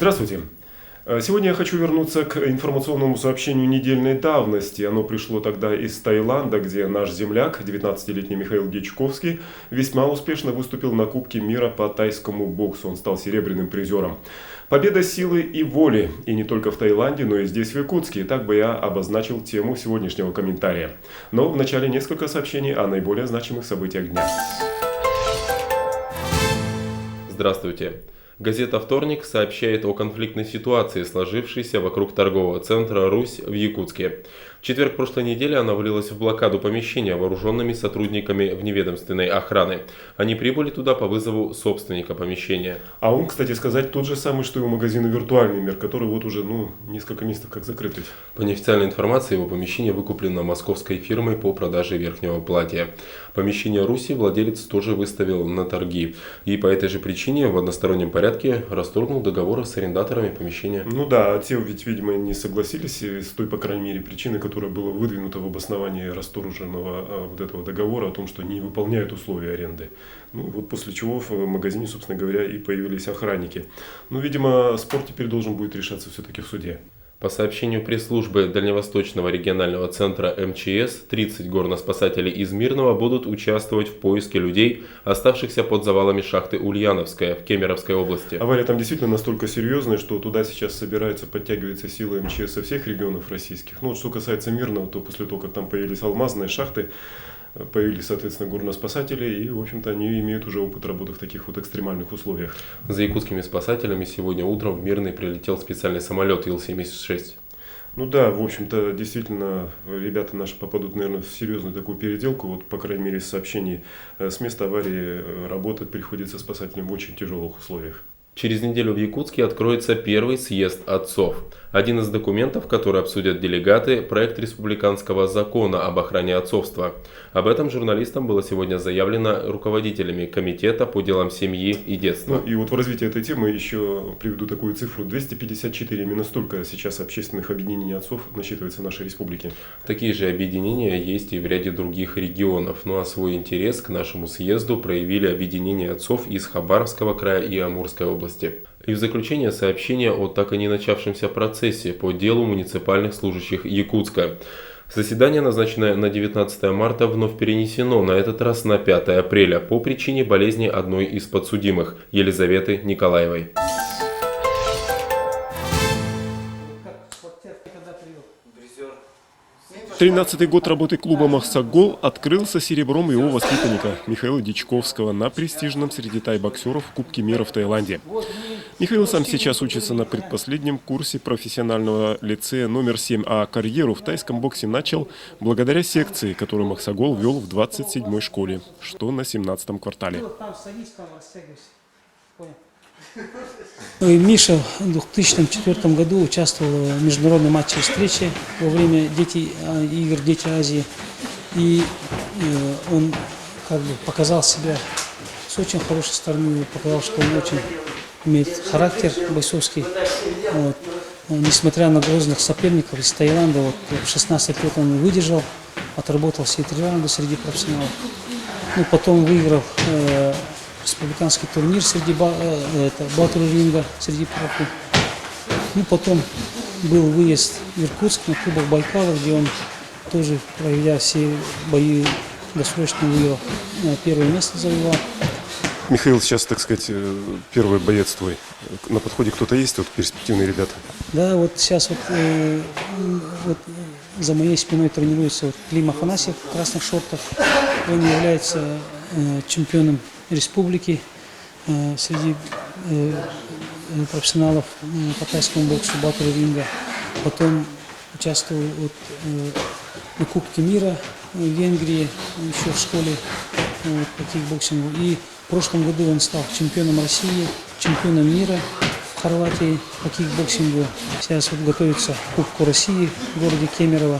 Здравствуйте. Сегодня я хочу вернуться к информационному сообщению недельной давности. Оно пришло тогда из Таиланда, где наш земляк, 19-летний Михаил Дичковский, весьма успешно выступил на Кубке мира по тайскому боксу. Он стал серебряным призером. Победа силы и воли. И не только в Таиланде, но и здесь, в Якутске. Так бы я обозначил тему сегодняшнего комментария. Но вначале несколько сообщений о наиболее значимых событиях дня. Здравствуйте. Газета «Вторник» сообщает о конфликтной ситуации, сложившейся вокруг торгового центра «Русь» в Якутске. В четверг прошлой недели она влилась в блокаду помещения вооруженными сотрудниками вневедомственной охраны. Они прибыли туда по вызову собственника помещения. А он, кстати сказать, тот же самый, что и у магазина «Виртуальный мир», который вот уже несколько месяцев как закрытый. По неофициальной информации, его помещение выкуплено московской фирмой по продаже верхнего платья. Помещение «Руси» владелец тоже выставил на торги. И по этой же причине в одностороннем порядке расторгнул договор с арендаторами помещения. Ну да, те ведь, видимо, не согласились с той, по крайней мере, причиной, которая была выдвинута в обосновании расторженного вот этого договора о том, что не выполняют условия аренды. Ну вот после чего в магазине, собственно говоря, и появились охранники. Ну, видимо, спор теперь должен будет решаться все-таки в суде. По сообщению пресс-службы Дальневосточного регионального центра МЧС, 30 горноспасателей из Мирного будут участвовать в поиске людей, оставшихся под завалами шахты Ульяновская в Кемеровской области. Авария там действительно настолько серьезная, что туда сейчас собираются, подтягиваются силы МЧС со всех регионов российских. Ну вот что касается Мирного, то после того, как там появились алмазные шахты, появились, соответственно, горноспасатели, и, в общем-то, они имеют уже опыт работы в таких вот экстремальных условиях. За якутскими спасателями сегодня утром в Мирный прилетел специальный самолет Ил-76. Ну да, в общем-то, действительно, ребята наши попадут, наверное, в серьезную такую переделку. Вот, по крайней мере, из сообщений с места аварии работать приходится спасателям в очень тяжелых условиях. Через неделю в Якутске откроется первый съезд отцов. Один из документов, который обсудят делегаты, проект республиканского закона об охране отцовства. Об этом журналистам было сегодня заявлено руководителями комитета по делам семьи и детства. Ну и вот в развитии этой темы еще приведу такую цифру. 254, именно столько сейчас общественных объединений отцов насчитывается в нашей республике. Такие же объединения есть и в ряде других регионов. Ну а свой интерес к нашему съезду проявили объединения отцов из Хабаровского края и Амурской области. И в заключение сообщение о так и не начавшемся процессе по делу муниципальных служащих Якутска. Заседание, назначенное на 19 марта, вновь перенесено, на этот раз на 5 апреля, по причине болезни одной из подсудимых, Елизаветы Николаевой. 13-й год работы клуба «Махсагол» открылся серебром его воспитанника Михаила Дичковского на престижном среди тай-боксеров Кубке мира в Таиланде. Михаил сам сейчас учится на предпоследнем курсе профессионального лицея номер 7, а карьеру в тайском боксе начал благодаря секции, которую «Махсагол» вел в 27-й школе, что на 17-м квартале. Миша в 2004 году участвовал в международной матче встречи во время игр «Дети Азии». И он показал себя с очень хорошей стороны, показал, что он очень имеет характер бойцовский. Вот. Несмотря на грозных соперников из Таиланда, в 16 лет он выдержал, отработал все 3 раунда среди профессионалов. Ну, потом выиграл республиканский турнир среди батл-ринга, среди профи. Ну, потом был выезд в Иркутск на Кубок Байкала, где он тоже, проведя все бои, досрочно выиграл, первое место завоевал. Михаил сейчас, так сказать, первый боец твой. На подходе кто-то есть, вот перспективные ребята? Да, вот сейчас вот за моей спиной тренируется Клим Афанасьев в красных шортах. Он является чемпионом республики среди профессионалов по тайскому боксу, батл-ринга. Потом участвовал на Кубке мира в Венгрии, еще в школе по кикбоксингу. И в прошлом году он стал чемпионом России, чемпионом мира в Хорватии по кикбоксингу. Сейчас готовится к Кубку России в городе Кемерово.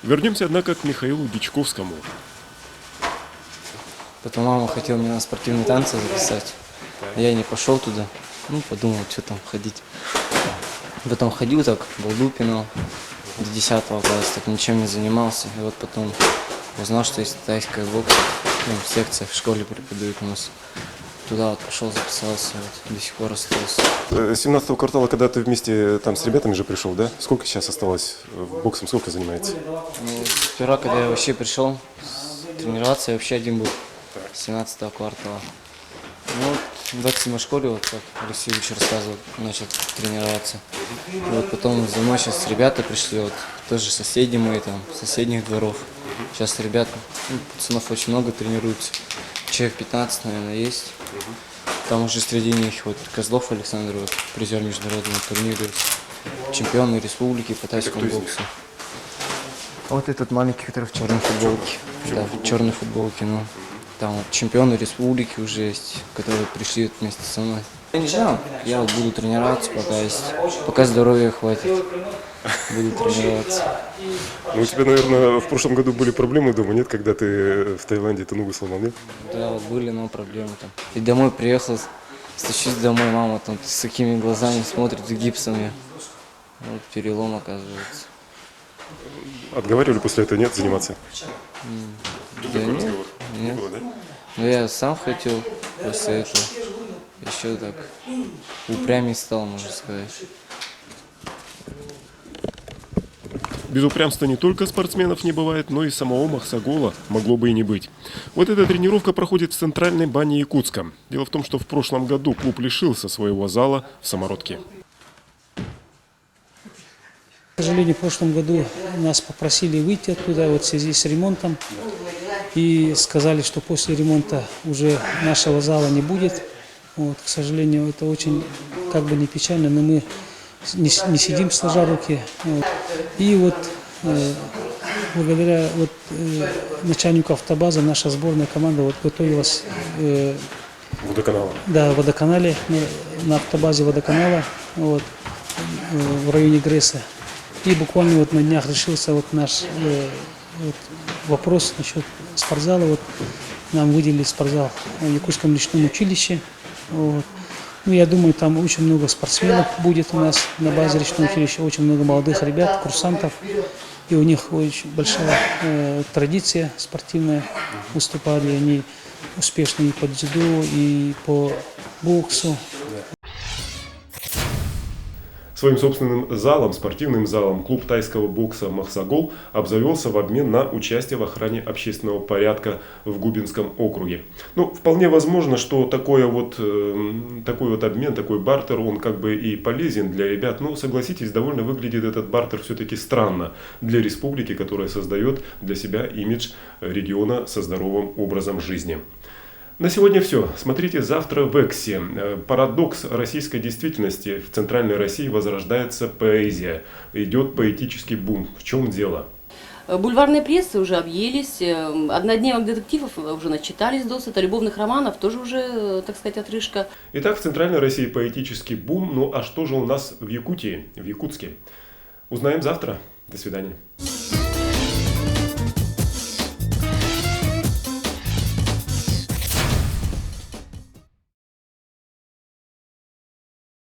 Вернемся, однако, к Михаилу Дичковскому. Потом мама хотела меня на спортивные танцы записать. Я не пошел туда. Ну, подумал, что там ходить. Потом ходил так, балду пинал до 10 класса, так ничем не занимался. И вот потом узнал, что есть тайская бокс, ну, секция в школе преподают у нас. Туда вот пошел, записался, вот, до сих пор остался. 17-го квартала, когда ты вместе там с ребятами же пришел, да? Сколько сейчас осталось боксом, сколько занимается? Ну, сперва, когда я вообще пришел тренироваться, я вообще один был, 17-го квартала. Ну, вот в этой самой школе, вот как Алексеевич рассказывал, начал тренироваться. И вот потом за мной сейчас ребята пришли, вот тоже соседи мои там, соседних дворов. Сейчас ребят, ну, пацанов очень много тренируются. Человек 15, наверное, есть. Там уже среди них вот Козлов Александр, вот, призер международного турнира, чемпионы республики по тайскому боксу. Вот этот маленький, который в черной футболке. Да, в черной футболке, ну. Там вот чемпионы республики уже есть, которые пришли вот вместе со мной. Я не знаю, я вот буду тренироваться, пока здоровья хватит. Буду тренироваться. Ну, у тебя, наверное, в прошлом году были проблемы дома, нет? Когда ты в Таиланде эту ногу сломал, нет? Да, вот были, но проблемы там. И домой приехал, стучусь домой, мама там с такими глазами смотрит, с гипсом я. Вот перелом оказывается. Отговаривали после этого, нет, заниматься? Да нет, нет. Было, да? Но я сам хотел после этого. Еще так упрямее стал, можно сказать. Без упрямства не только спортсменов не бывает, но и самого Махсагола могло бы и не быть. Вот эта тренировка проходит в центральной бане Якутска. Дело в том, что в прошлом году клуб лишился своего зала в Самородке. К сожалению, в прошлом году нас попросили выйти оттуда вот в связи с ремонтом. И сказали, что после ремонта уже нашего зала не будет. Вот, к сожалению, это очень как бы не печально, но мы не сидим сложа руки. Вот. И вот благодаря начальнику автобазы наша сборная команда вот готовилась Водоканала. да, в водоканале, на автобазе водоканала вот, в районе Гресса. И буквально вот на днях решился вот наш вот вопрос насчет спортзала. Вот нам выделили спортзал в Якутском личном училище. Вот. Ну, я думаю, там очень много спортсменов будет у нас на базе речного училища, очень много молодых ребят, курсантов. И у них очень большая традиция спортивная. Выступали они успешно и по дзюдо, и по боксу. Своим собственным залом, спортивным залом, клуб тайского бокса «Махсагол» обзавелся в обмен на участие в охране общественного порядка в Губинском округе. Ну, вполне возможно, что такой вот обмен, такой бартер, он как бы и полезен для ребят. Но, согласитесь, довольно выглядит этот бартер все-таки странно для республики, которая создает для себя имидж региона со здоровым образом жизни. На сегодня все. Смотрите завтра в Эксе. Парадокс российской действительности. В Центральной России возрождается поэзия. Идет поэтический бум. В чем дело? Бульварные прессы уже объелись, однодневных детективов уже начитались досыта, любовных романов тоже уже, так сказать, отрыжка. Итак, в Центральной России поэтический бум. Ну а что же у нас в Якутии, в Якутске? Узнаем завтра. До свидания.